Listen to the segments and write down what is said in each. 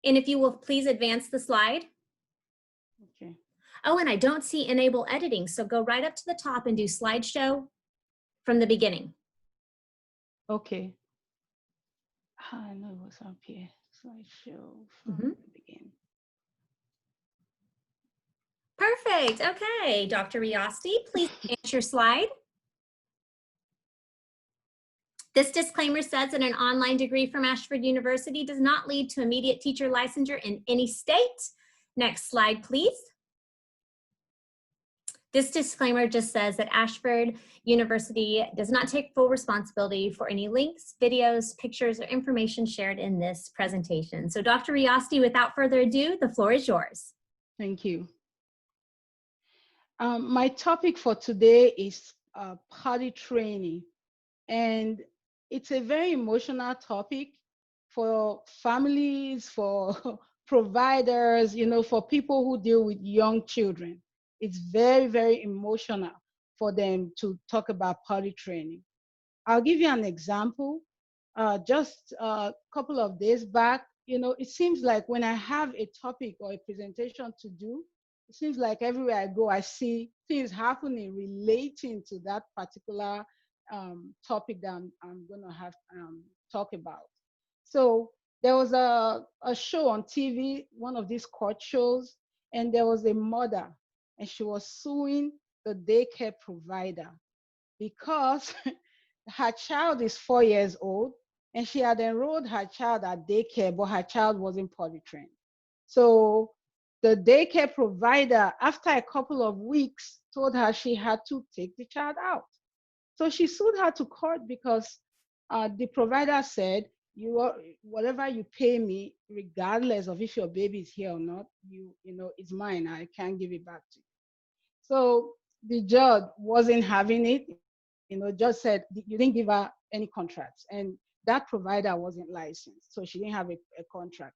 And if you will please advance the slide. Okay. Oh, and I don't see enable editing. So go right up to the top and do slideshow from the beginning. Okay. I know it was up here. Slideshow from the beginning. Perfect. Okay, Dr. Reosti, please advance your slide. This disclaimer says that an online degree from Ashford University does not lead to immediate teacher licensure in any state. Next slide, please. This disclaimer just says that Ashford University does not take full responsibility for any links, videos, pictures, or information shared in this presentation. So Dr. Reosti, without further ado, the floor is yours. Thank you. My topic for today is potty training. And it's a very emotional topic for families, for providers, you know, for people who deal with young children. It's very, very emotional for them to talk about potty training. I'll give you an example. Just a couple of days back, you know, it seems like when I have a topic or a presentation to do, it seems like everywhere I go, I see things happening relating to that particular topic that I'm going to have talk about. So there was a show on TV, one of these court shows, and there was a mother, and she was suing the daycare provider because her child is 4 years old, and she had enrolled her child at daycare, but her child wasn't potty trained. So the daycare provider, after a couple of weeks, told her she had to take the child out. So she sued her to court because the provider said, whatever you pay me, regardless of if your baby is here or not, you know, it's mine. I can't give it back to you. So the judge wasn't having it. You know, judge said you didn't give her any contracts, and that provider wasn't licensed, so she didn't have a contract,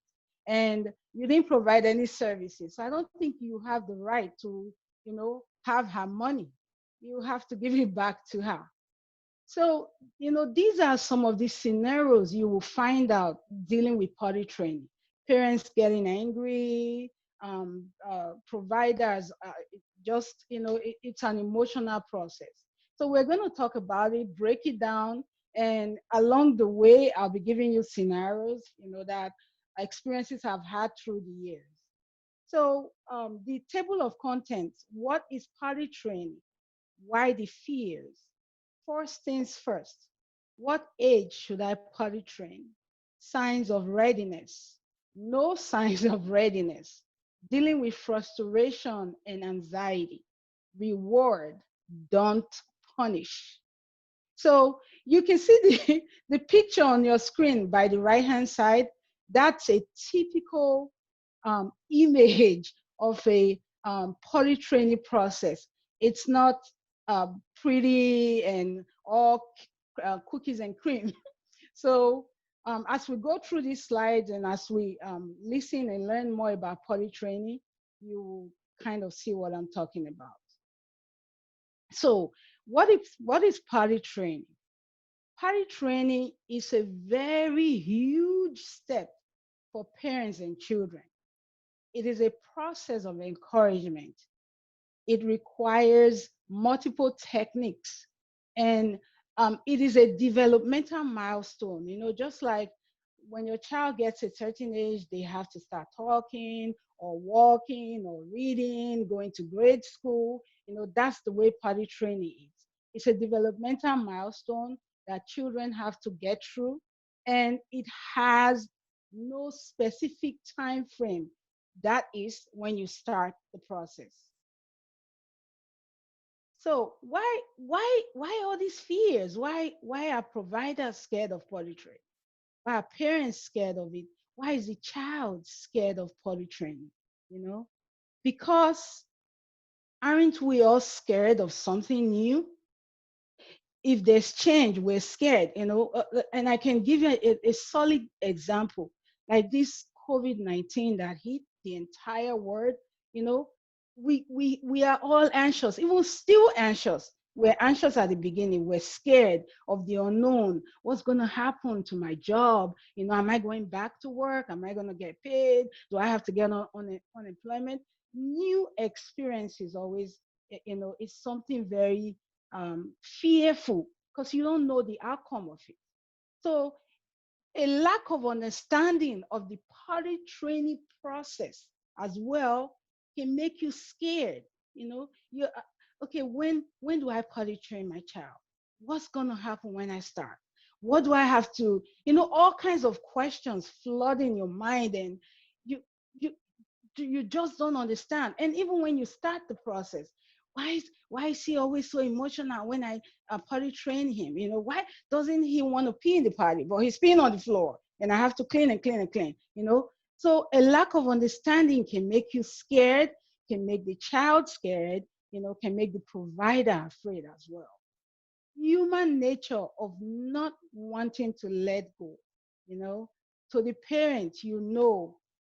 and you didn't provide any services. So I don't think you have the right to, you know, have her money. You have to give it back to her. So, you know, these are some of the scenarios you will find out dealing with potty training. Parents getting angry, providers, just, you know, it's an emotional process. So we're going to talk about it, break it down, and along the way, I'll be giving you scenarios, you know, that experiences I've had through the years. So the table of contents, what is potty training? Why the fears? First things first, what age should I potty train? Signs of readiness, no signs of readiness, dealing with frustration and anxiety, reward, don't punish. So you can see the picture on your screen by the right-hand side. That's a typical image of a potty training process. It's not pretty and all cookies and cream. So as we go through these slides and as we listen and learn more about potty training, you kind of see what I'm talking about. So what is potty training? Potty training is a very huge step for parents and children. It is a process of encouragement. It requires multiple techniques, and it is a developmental milestone. You know, just like when your child gets a certain age, they have to start talking or walking or reading, going to grade school. You know, that's the way potty training is. It's a developmental milestone that children have to get through, and it has no specific time frame. That is when you start the process. So why all these fears? Why are providers scared of potty training? Why are parents scared of it? Why is the child scared of potty training? You know, because aren't we all scared of something new? If there's change, we're scared. You know, and I can give you a solid example, like this COVID-19 that hit the entire world. You know, we are all anxious, even still anxious, we're anxious at the beginning. We're scared of the unknown. What's going to happen to my job? Am I going back to work? Am I going to get paid? Do I have to get on unemployment? New experiences always, is something very fearful because you don't know the outcome of it. So a lack of understanding of the potty training process as well can make you scared. You okay, when do I potty train my child? What's going to happen when I start? What do I have to, all kinds of questions flood in your mind, and you you you just don't understand. And even when you start the process, why is he always so emotional when I potty train him? Why doesn't he want to pee in the potty, but he's peeing on the floor, and I have to clean and clean and clean? So a lack of understanding can make you scared, can make the child scared, can make the provider afraid as well. Human nature of not wanting to let go, you know. So the parent,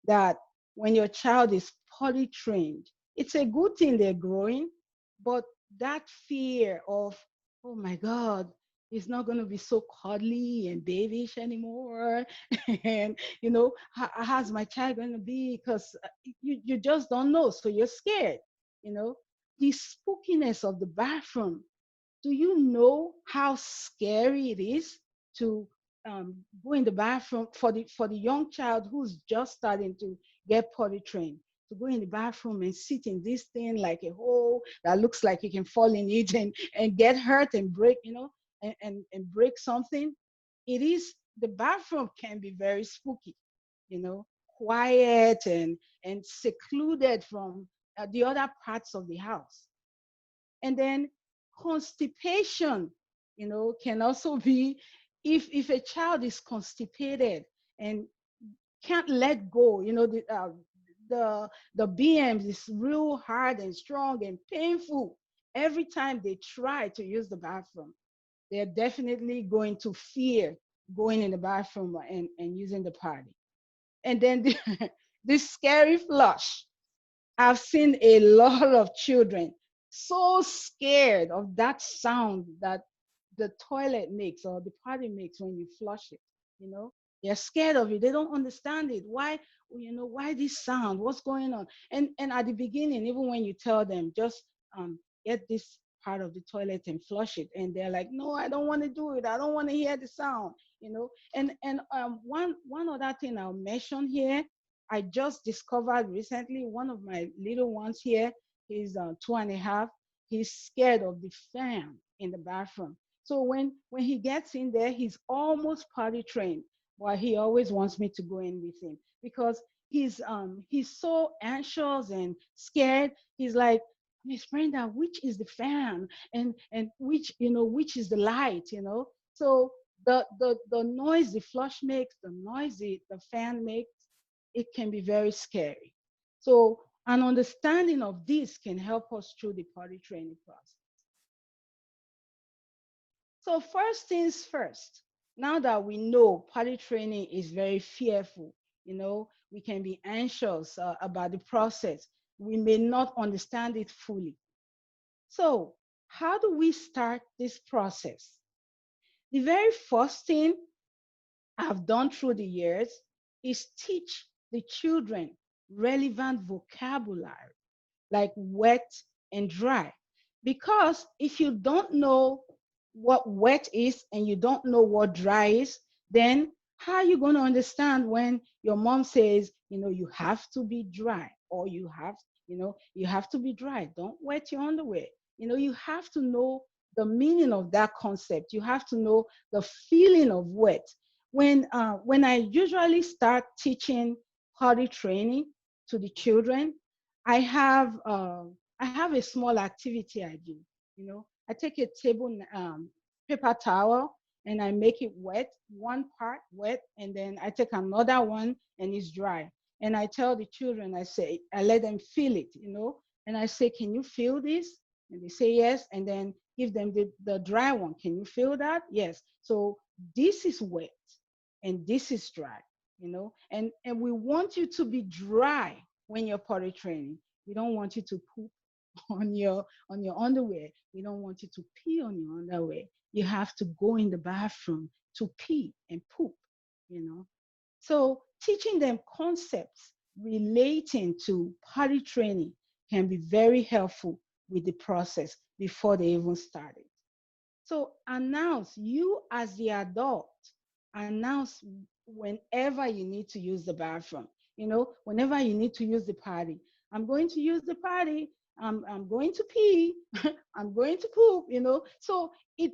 that when your child is potty trained, it's a good thing they're growing, but that fear of, oh my God, it's not going to be so cuddly and babyish anymore. And, how's my child going to be? Because you just don't know. So you're scared, you know. The spookiness of the bathroom, do you know how scary it is to go in the bathroom for the young child who's just starting to get potty trained, to go in the bathroom and sit in this thing like a hole that looks like you can fall in it and get hurt and break, and break something? The bathroom can be very spooky, quiet and secluded from the other parts of the house. And then constipation, can also be, if a child is constipated and can't let go, the BMs is real hard and strong and painful every time they try to use the bathroom. They're definitely going to fear going in the bathroom and using the potty. And then this scary flush. I've seen a lot of children so scared of that sound that the toilet makes or the potty makes when you flush it. They're scared of it. They don't understand it. Why this sound? What's going on? And at the beginning, even when you tell them, just get this part of the toilet and flush it, and they're like, no, I don't want to do it. I don't want to hear the sound. And one other thing I'll mention here, I just discovered recently, one of my little ones here, he's 2.5. He's scared of the fan in the bathroom. So when he gets in there, he's almost potty trained, but he always wants me to go in with him because he's so anxious and scared. He's like, Miss Brenda, which is the fan, and which is the light, So the noise the flush makes, the noise the fan makes, it can be very scary. So an understanding of this can help us through the potty training process. So first things first, now that we know potty training is very fearful, we can be anxious about the process. We may not understand it fully. So how do we start this process? The very first thing I've done through the years is teach the children relevant vocabulary like wet and dry. Because if you don't know what wet is and you don't know what dry is, then how are you going to understand when your mom says, you have to be dry, or you have to be dry. Don't wet your underwear. You have to know the meaning of that concept. You have to know the feeling of wet. When I usually start teaching potty training to the children, I have a small activity I do. I take a paper towel and I make it wet, one part wet, and then I take another one and it's dry. And I tell the children, I let them feel it, and I say, can you feel this? And they say yes, and then give them the dry one. Can you feel that? Yes. So this is wet and this is dry, and we want you to be dry when you're potty training. We don't want you to poop on your underwear. We don't want you to pee on your underwear. You have to go in the bathroom to pee and poop, you know. So teaching them concepts relating to potty training can be very helpful with the process before they even started. So announce, you as the adult, announce whenever you need to use the bathroom. You know, whenever you need to use the potty. I'm going to use the potty. I'm going to pee. I'm going to poop. You know, so it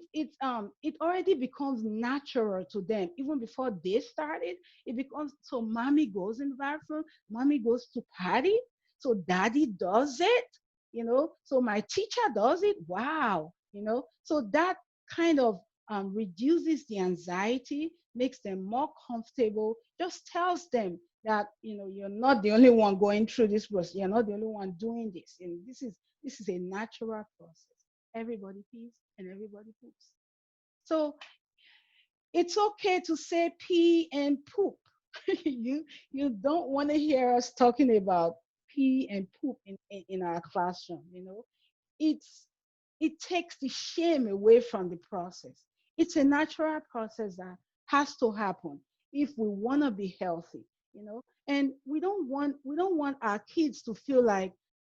already becomes natural to them even before they started. It becomes so. Mommy goes in the bathroom. Mommy goes to potty. So daddy does it. You know, so my teacher does it. Wow. You know, so that kind of reduces the anxiety, makes them more comfortable, just tells them that, you know, you're not the only one going through this process. You're not the only one doing this. And this is a natural process. Everybody pees and everybody poops. So it's okay to say pee and poop. You don't want to hear us talking about pee and poop in our classroom, you know. It's it takes the shame away from the process. It's a natural process that has to happen if we want to be healthy, you know. And we don't want our kids to feel like,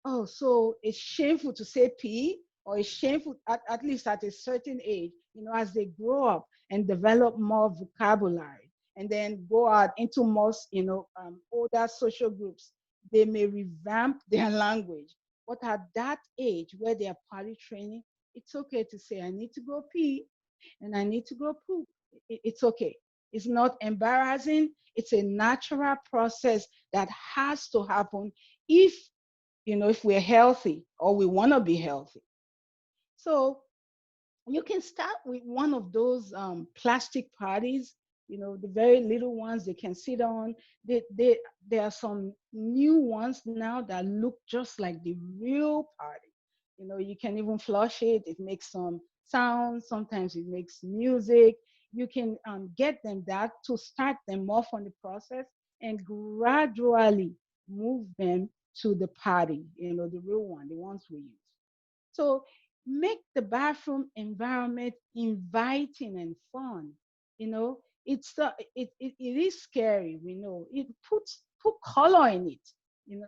oh, so it's shameful to say pee, or it's shameful at least at a certain age, you know, as they grow up and develop more vocabulary and then go out into more, older social groups. They may revamp their language, but at that age where they are potty training, it's okay to say, I need to go pee and I need to go poop. It's okay. It's not embarrassing. It's a natural process that has to happen if, if we're healthy or we want to be healthy. So you can start with one of those plastic potties, the very little ones they can sit on. There are some new ones now that look just like the real potty. You can even flush it. It makes some sounds. Sometimes it makes music. You can get them that to start them off on the process and gradually move them to the potty, the real one, the ones we use. So make the bathroom environment inviting and fun. It is scary. We know it put color in it.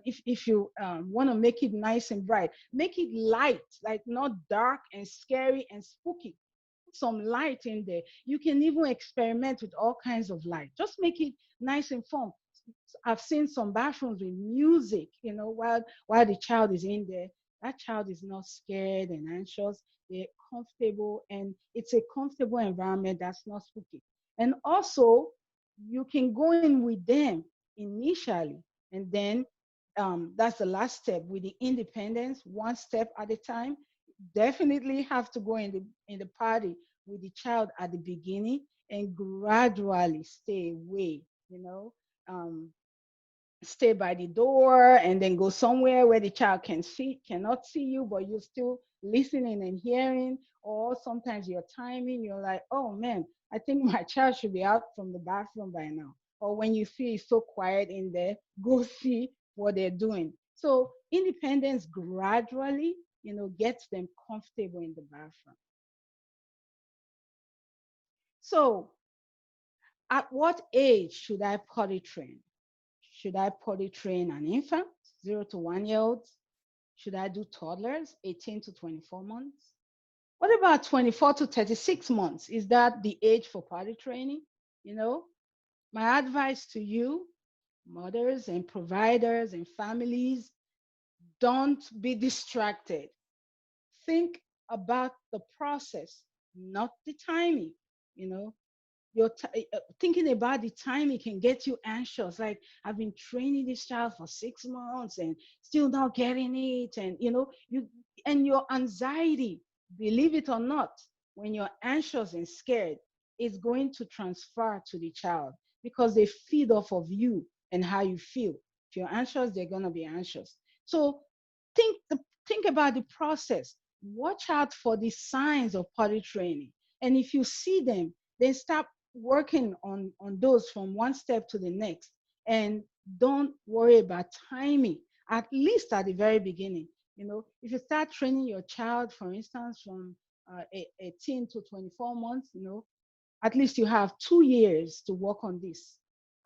If you want to make it nice and bright, make it light, like not dark and scary and spooky. Put some light in there. You can even experiment with all kinds of light. Just make it nice and fun. I've seen some bathrooms with music, while the child is in there. That child is not scared and anxious. They're comfortable, and it's a comfortable environment that's not spooky. And also, you can go in with them initially, and then that's the last step with the independence, one step at a time. Definitely have to go in the party with the child at the beginning and gradually stay away. Um, Stay by the door and then go somewhere where the child cannot see you, but you're still listening and hearing. Or sometimes you're timing, you're like, oh man, I think my child should be out from the bathroom by now. Or when you feel it's so quiet in there, go see what they're doing. So independence gradually, gets them comfortable in the bathroom. So at what age should I potty train? Should I potty train an infant, 0 to 1 year olds? Should I do toddlers, 18 to 24 months? What about 24 to 36 months? Is that the age for potty training? My advice to you, mothers and providers and families, don't be distracted. Think about the process, not the timing. You know, thinking about the time it can get you anxious, like I've been training this child for 6 months and still not getting it. And your anxiety, believe it or not, when you're anxious and scared, it's going to transfer to the child because they feed off of you and how you feel. If you're anxious, they're going to be anxious. So think about the process. Watch out for the signs of potty training, and if you see them, then start working on those from one step to the next. And don't worry about timing, at least at the very beginning. If you start training your child, for instance, from 18 to 24 months, at least you have 2 years to work on this,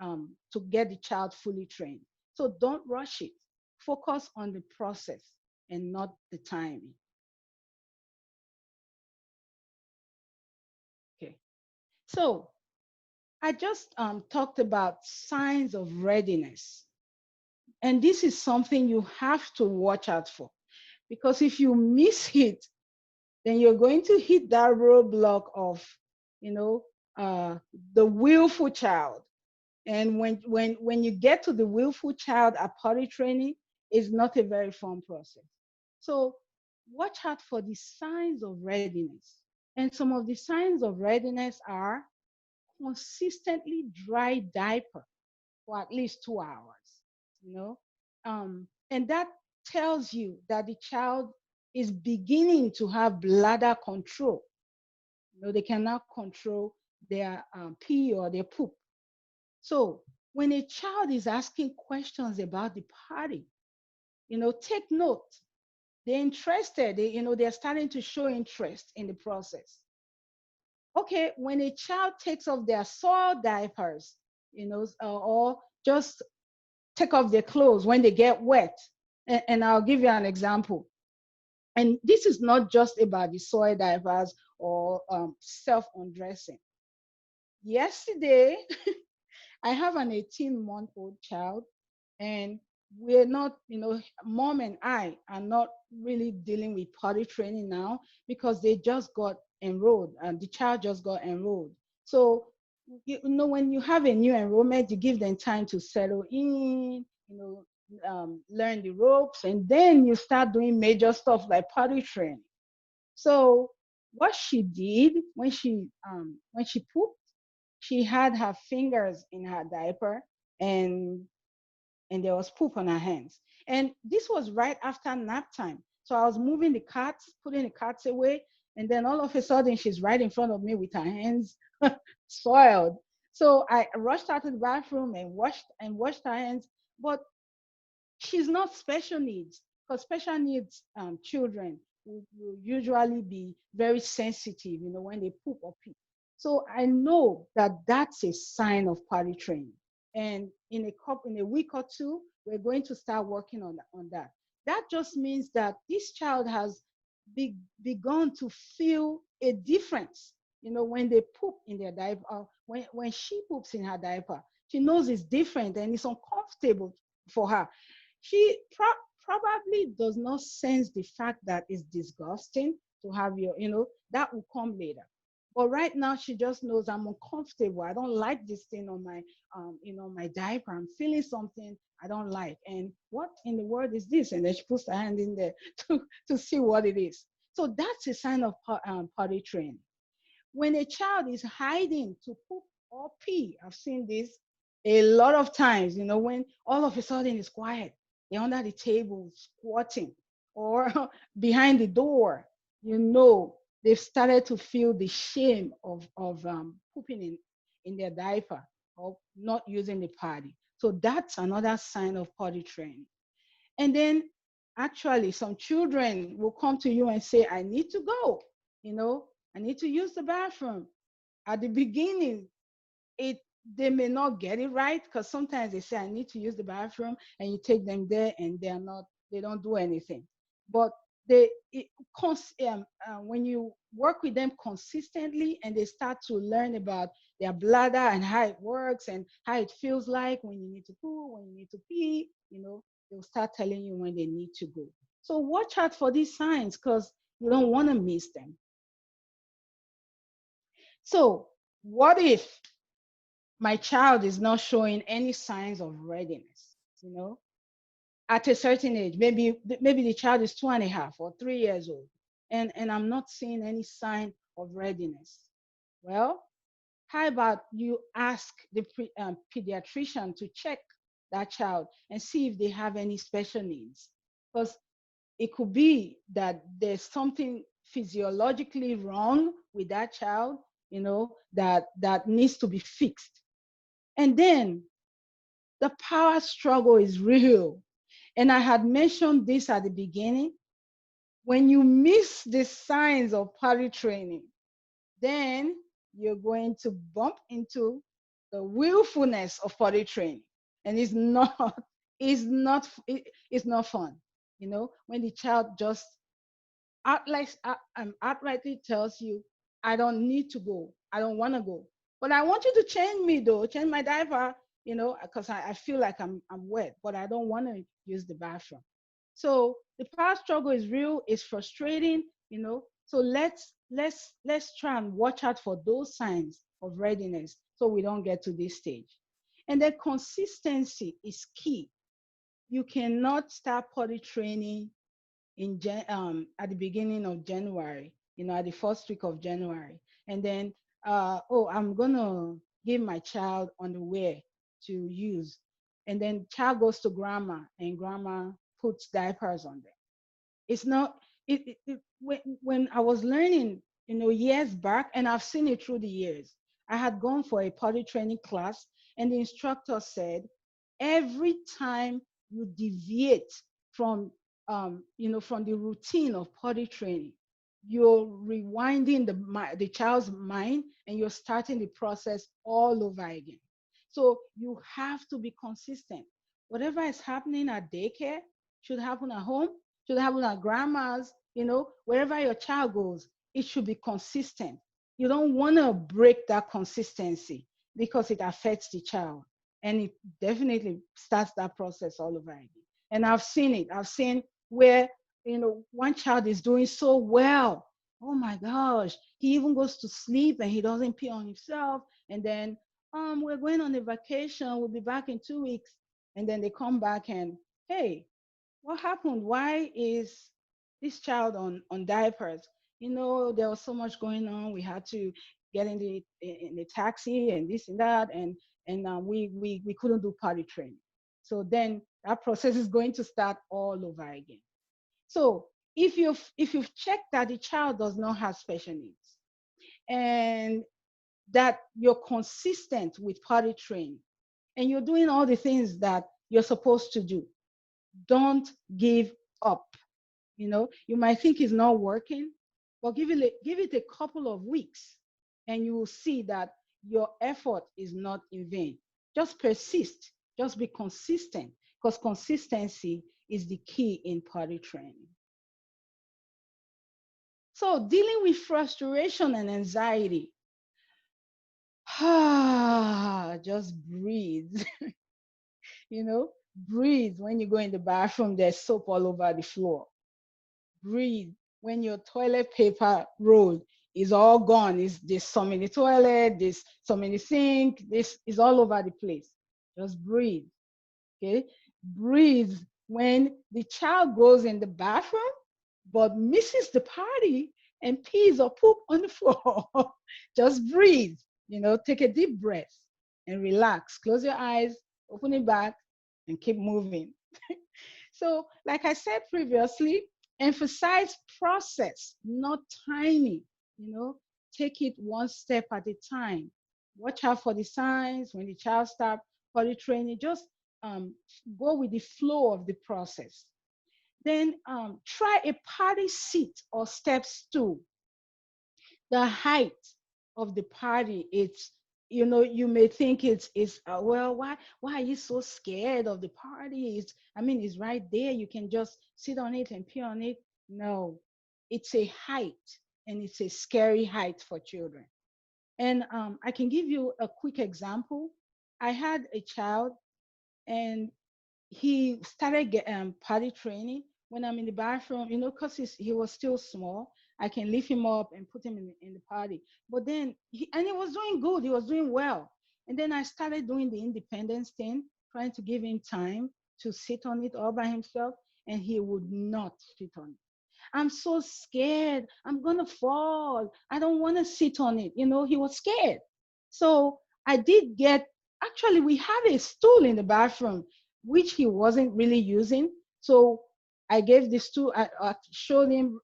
to get the child fully trained. So don't rush it. Focus on the process and not the timing. Okay. So I just talked about signs of readiness. And this is something you have to watch out for, because if you miss it, then you're going to hit that roadblock of, the willful child. And when you get to the willful child at potty training, it's not a very fun process. So watch out for the signs of readiness. And some of the signs of readiness are consistently dry diaper for at least 2 hours, you know. And that tells you that the child is beginning to have bladder control. They cannot control their pee or their poop. So when a child is asking questions about the party, take note. They're interested. They're starting to show interest in the process. Okay, when a child takes off their soiled diapers, or just take off their clothes when they get wet. And I'll give you an example. And this is not just about the soiled diapers or self-undressing. Yesterday, I have an 18-month-old child, and we're not, mom and I are not really dealing with potty training now because they just got enrolled and the child just got enrolled. So, when you have a new enrollment, you give them time to settle in, learn the ropes, and then you start doing major stuff like potty training. So what she did when she pooped, she had her fingers in her diaper, and there was poop on her hands. And this was right after nap time. So I was moving the cats, putting the cats away, and then all of a sudden she's right in front of me with her hands soiled. So I rushed out to the bathroom and washed her hands. But she's not special needs, because special needs children will usually be very sensitive, when they poop or pee. So I know that that's a sign of potty training. And in a week or two, we're going to start working on that. That just means that this child has begun to feel a difference. When they poop in their diaper, when she poops in her diaper, she knows it's different and it's uncomfortable for her. She probably does not sense the fact that it's disgusting to have that will come later. But right now, she just knows I'm uncomfortable. I don't like this thing on my, my diaper. I'm feeling something I don't like. And what in the world is this? And then she puts her hand in there to see what it is. So that's a sign of potty training. When a child is hiding to poop or pee, I've seen this a lot of times, when all of a sudden it's quiet, they're under the table squatting or behind the door, they've started to feel the shame of pooping in their diaper or not using the potty. So that's another sign of potty training. And then actually some children will come to you and say, I need to go, I need to use the bathroom. At the beginning, they may not get it right, because sometimes they say, I need to use the bathroom, and you take them there and they don't do anything. But when you work with them consistently and they start to learn about their bladder and how it works and how it feels like when you need to poo, when you need to pee, they'll start telling you when they need to go. So watch out for these signs, because you don't want to miss them. So what if my child is not showing any signs of readiness, at a certain age? Maybe the child is 2.5 or 3 years old, and I'm not seeing any sign of readiness. Well, how about you ask the pediatrician to check that child and see if they have any special needs? Because it could be that there's something physiologically wrong with that child, that needs to be fixed. And then the power struggle is real. And I had mentioned this at the beginning, When you miss the signs of potty training, then you're going to bump into the willfulness of potty training. And it's not, it's not fun. You know, when the child just outrightly tells you, I don't need to go. I don't want to go. But I want you to change me though, change my diaper, you know, because I feel like I'm wet, but I don't want to use the bathroom. So the power struggle is real, it's frustrating, you know. So let's try and watch out for those signs of readiness so we don't get to this stage. And then consistency is key. You cannot start potty training at the beginning of January, you know, at the first week of January, and then oh, I'm gonna give my child underwear to use, and then child goes to grandma and grandma puts diapers on them. It's not when I was learning, you know, years back, and I've seen it through the years. I had gone for a potty training class, and the instructor said, every time you deviate from, you know, from the routine of potty training, you're rewinding the child's mind, and you're starting the process all over again. So you have to be consistent. Whatever is happening at daycare should happen at home, should happen at grandma's, you know, wherever your child goes, it should be consistent. You don't want to break that consistency because it affects the child. And it definitely starts that process all over again. And I've seen it. I've seen where, you know, one child is doing so well. Oh my gosh, he even goes to sleep and he doesn't pee on himself. And then we're going on a vacation. We'll be back in 2 weeks. And then they come back and, hey, what happened? Why is this child on diapers? You know, there was so much going on. We had to get in the taxi and this and that, and we couldn't do potty training. So then that process is going to start all over again. So if you've checked that the child does not have special needs, and that you're consistent with potty training, and you're doing all the things that you're supposed to do, don't give up. You know, you might think it's not working, but give it a couple of weeks, and you will see that your effort is not in vain. Just persist, just be consistent, because consistency is the key in potty training. So dealing with frustration and anxiety, just breathe. You know, breathe when you go in the bathroom, there's soap all over the floor. Breathe when your toilet paper roll is all gone. There's some in the toilet, there's some in the sink, this is all over the place. Just breathe. Okay. Breathe when the child goes in the bathroom but misses the party and pees or poop on the floor. Just breathe. You know, take a deep breath and relax. Close your eyes, open it back, and keep moving. So, like I said previously, emphasize process, not timing. You know, take it one step at a time. Watch out for the signs when the child starts potty training. Just go with the flow of the process. Then try a party seat or step stool. The height of the party, it's, you know, you may think it's well, why are you so scared of the party? It's, I mean, it's right there, you can just sit on it and pee on it. No, it's a height, and it's a scary height for children. And I can give you a quick example. I had a child, and he started potty training when I'm in the bathroom, you know, because he was still small. I can lift him up and put him in the potty. But then, he was doing good, he was doing well. And then I started doing the independence thing, trying to give him time to sit on it all by himself, and he would not sit on it. I'm so scared. I'm going to fall. I don't want to sit on it. You know, he was scared. So I did get, actually, we had a stool in the bathroom, which he wasn't really using. So I gave the stool, I showed him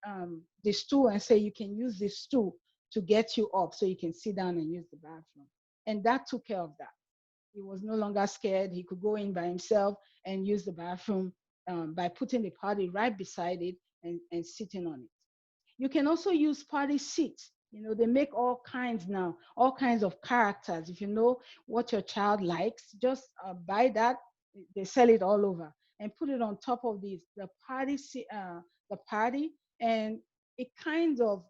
the stool and say, you can use this stool to get you up so you can sit down and use the bathroom. And that took care of that. He was no longer scared. He could go in by himself and use the bathroom by putting the potty right beside it, and sitting on it. You can also use party seats. They make all kinds now, all kinds of characters. If you know what your child likes, just buy that. They sell it all over and put it on top of the party, the party, and it kind of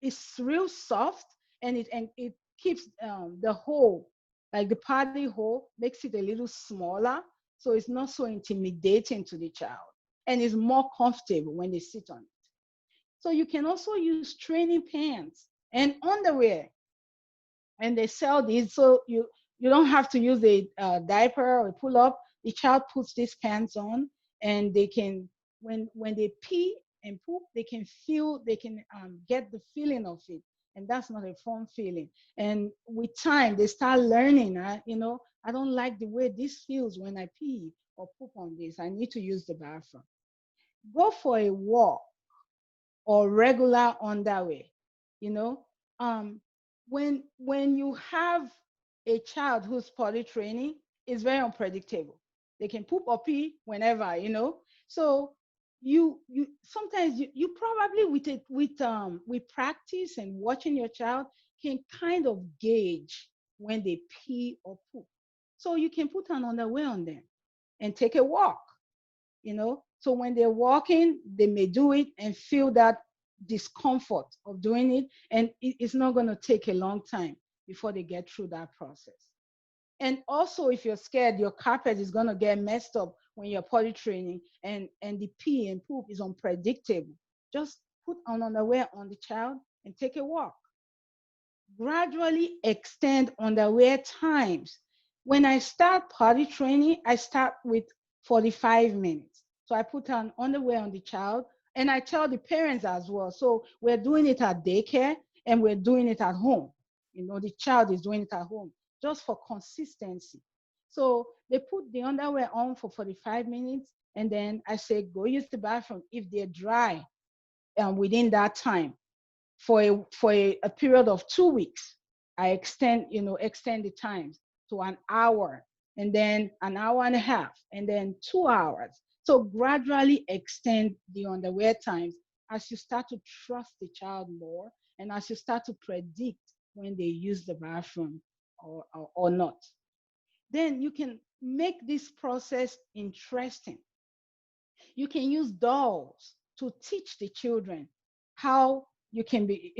it's real soft, and it keeps the hole, like the party hole, makes it a little smaller, so it's not so intimidating to the child, and it's more comfortable when they sit on it. So you can also use training pants and underwear, and they sell these, so you don't have to use a diaper or a pull up. The child puts these pants on, and they can, when they pee and poop, they can get the feeling of it, and that's not a fun feeling. And with time, they start learning. I don't like the way this feels when I pee or poop on this. I need to use the bathroom. Go for a walk or regular underwear. You know, um, when you have a child who's potty training, it's very unpredictable. They can poop or pee whenever. So you sometimes you probably with practice and watching your child can kind of gauge when they pee or poop. So you can put an underwear on them and take a walk. So when they're walking, they may do it and feel that discomfort of doing it, and it's not going to take a long time before they get through that process. And also, if you're scared your carpet is going to get messed up when you're potty training, and the pee and poop is unpredictable, just put an underwear on the child and take a walk. Gradually extend underwear times. When I start potty training, I start with 45 minutes. So I put an underwear on the child, and I tell the parents as well. So we're doing it at daycare and we're doing it at home. The child is doing it at home just for consistency. So they put the underwear on for 45 minutes, and then I say, go use the bathroom if they're dry within that time for a period of 2 weeks. I extend the times to an hour, and then an hour and a half, and then 2 hours. So gradually extend the underwear times as you start to trust the child more, and as you start to predict when they use the bathroom or not. Then you can make this process interesting. You can use dolls to teach the children how you can be,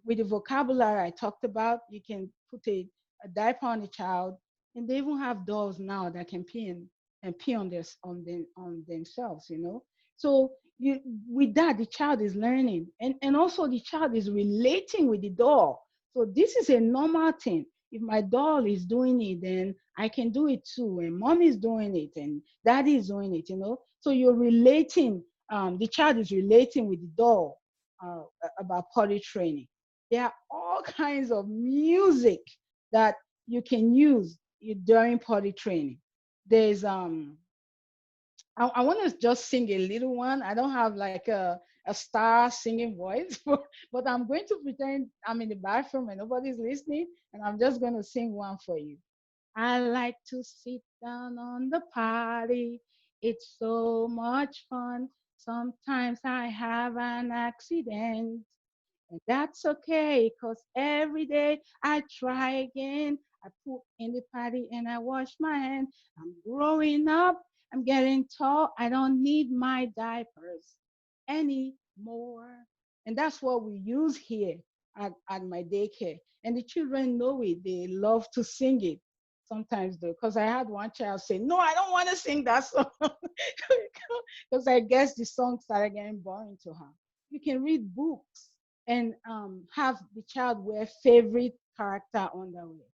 with the vocabulary I talked about. You can put a diaper on the child, and they even have dolls now that can pee and pee on themselves. So with that, the child is learning, and also the child is relating with the doll. So this is a normal thing. If my doll is doing it, then I can do it too. And mom is doing it, and daddy is doing it. So you're relating, the child is relating with the doll uh, about potty training. There are all kinds of music that you can use during potty training. There's I want to just sing a little one. I don't have like a star singing voice, but I'm going to pretend I'm in the bathroom and nobody's listening, and I'm just going to sing one for you. I like to sit down on the potty. It's so much fun. Sometimes I have an accident. And that's okay, because every day I try again. I put in the potty and I wash my hands. I'm growing up. I'm getting tall. I don't need my diapers anymore. And that's what we use here at my daycare. And the children know it. They love to sing it sometimes, though, because I had one child say, "No, I don't want to sing that song," because I guess the song started getting boring to her. You can read books and have the child wear favorite character underwear.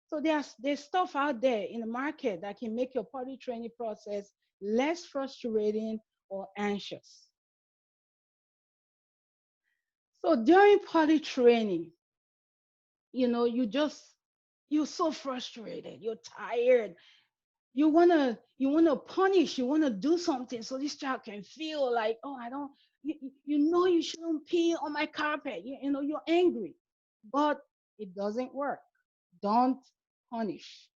So there's stuff out there in the market that can make your potty training process less frustrating or anxious. So during potty training, you're so frustrated, you're tired, you wanna punish, you wanna do something so this child can feel like, oh, I don't, you shouldn't pee on my carpet. You're angry, but it doesn't work. Don't punish,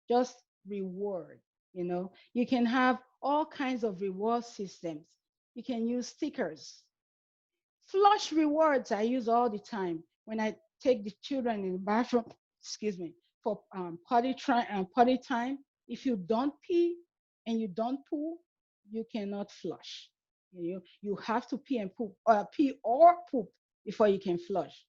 just reward. You can have all kinds of reward systems. You can use stickers. Flush rewards I use all the time when I take the children in the bathroom, excuse me, for potty time. If you don't pee and you don't poo, you cannot flush. You have to pee or poop before you can flush.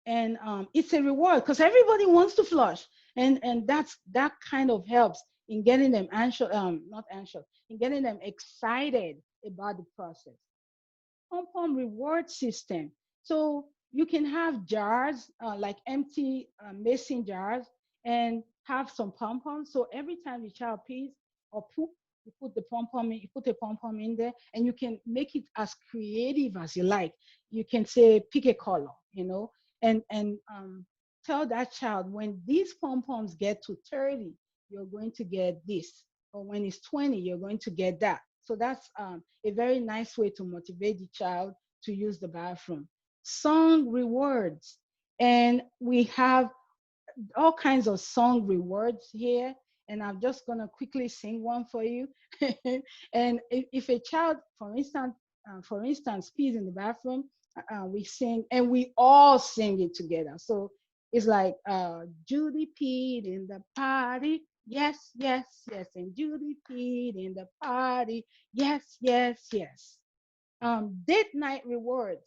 And it's a reward because everybody wants to flush, and that kind of helps in getting them anxious, not anxious, in getting them excited about the process. Pom-pom reward system. So you can have jars, like empty mason jars, and have some pom-poms. So every time the child pees or poop, you put the pom-pom in, you put a pom-pom in there, and you can make it as creative as you like. You can say pick a color, and tell that child when these pom-poms get to 30, you're going to get this, or when it's 20, you're going to get that. So that's a very nice way to motivate the child to use the bathroom. Song rewards. And we have all kinds of song rewards here. And I'm just going to quickly sing one for you. And if a child, for instance, pees in the bathroom, we sing, and we all sing it together. So it's like, Judy peed in the party. Yes, yes, yes. And Judy peed in the party. Yes, yes, yes. Date night rewards.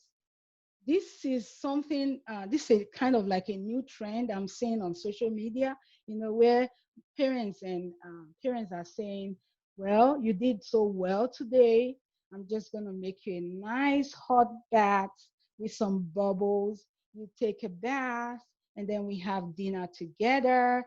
This is something, this is kind of like a new trend I'm seeing on social media, where parents are saying, well, you did so well today. I'm just going to make you a nice hot bath with some bubbles. You take a bath, and then we have dinner together.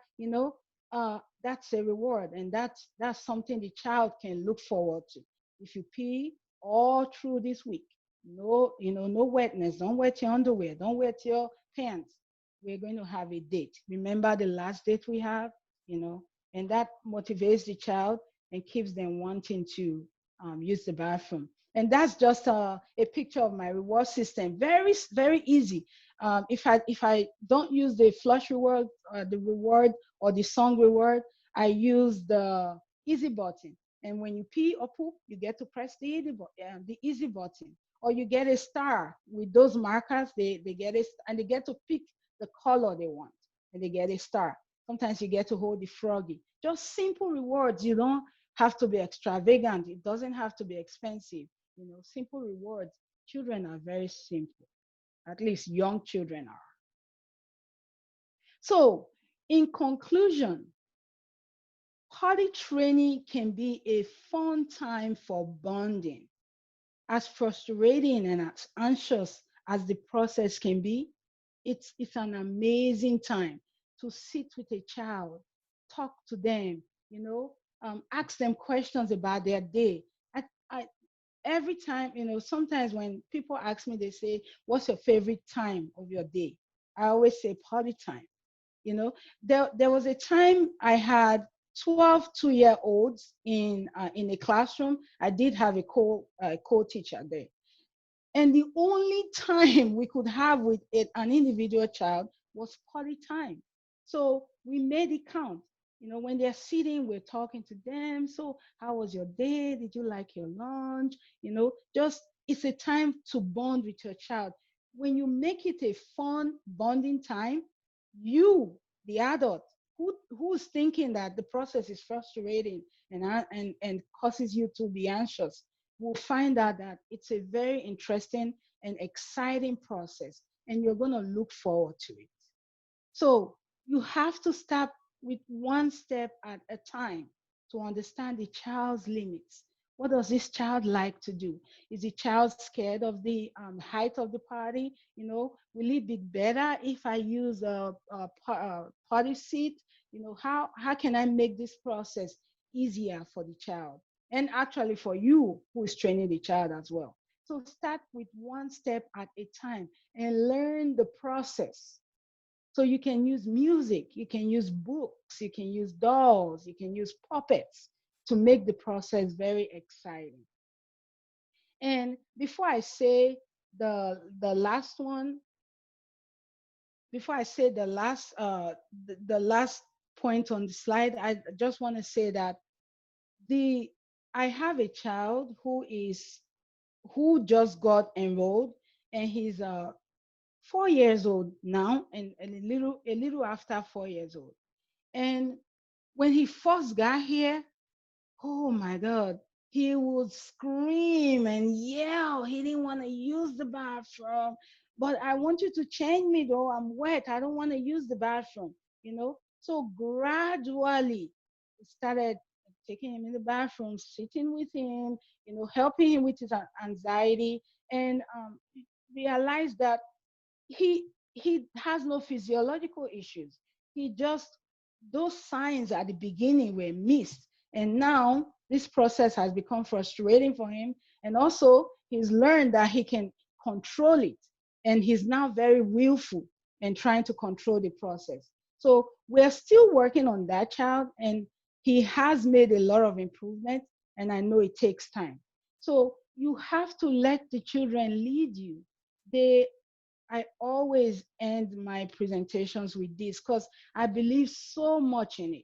That's a reward, and that's something the child can look forward to. If you pee all through this week, no wetness. Don't wet your underwear. Don't wet your pants. We're going to have a date. Remember the last date we have, you know, and that motivates the child and keeps them wanting to use the bathroom. And that's just a picture of my reward system. Very, very easy. If I don't use the flush reward, the reward, or the song reward, I use the easy button. And when you pee or poop, you get to press the easy button, or you get a star with those markers. They get it, and they get to pick the color they want, and they get a star. Sometimes you get to hold the froggy. Just simple rewards. You don't have to be extravagant. It doesn't have to be expensive. Simple rewards. Children are very simple. At least young children are. So, in conclusion, potty training can be a fun time for bonding. As frustrating and as anxious as the process can be, it's an amazing time to sit with a child, talk to them, ask them questions about their day. I every time, sometimes when people ask me, they say, "What's your favorite time of your day?" I always say party time. There was a time I had 12 2-year-olds in a classroom. I did have a co-teacher there, and the only time we could have with an individual child was party time. So we made it count. When they're sitting, we're talking to them. So, how was your day? Did you like your lunch? Just it's a time to bond with your child. When you make it a fun bonding time, you, the adult, who's thinking that the process is frustrating and causes you to be anxious, will find out that it's a very interesting and exciting process, and you're going to look forward to it. So you have to start with one step at a time to understand the child's limits. What does this child like to do? Is the child scared of the height of the party? Will it be better if I use a party seat? How can I make this process easier for the child? And actually for you who is training the child as well. So start with one step at a time and learn the process. So you can use music, you can use books, you can use dolls, you can use puppets to make the process very exciting. And before I say the last one, before I say the last point on the slide, I just want to say that the I have a child who is who just got enrolled, and he's 4 years old now, and a little after 4 years old. And when he first got here, oh my God, he would scream and yell. He didn't want to use the bathroom. But I want you to change me though. I'm wet. I don't want to use the bathroom, you know? So gradually, we started taking him in the bathroom, sitting with him, helping him with his anxiety, and realized that he has no physiological issues. He just, those signs at the beginning were missed, and now this process has become frustrating for him, and also he's learned that he can control it, and he's now very willful and trying to control the process. So we're still working on that child, and he has made a lot of improvement, and I know it takes time. So you have to let the children lead you. They I always end my presentations with this because I believe so much in it.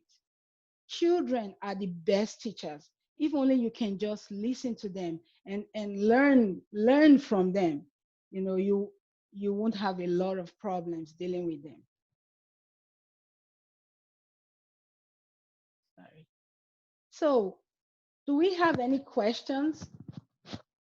Children are the best teachers. If only you can just listen to them and learn from them, you won't have a lot of problems dealing with them. Sorry. So, do we have any questions?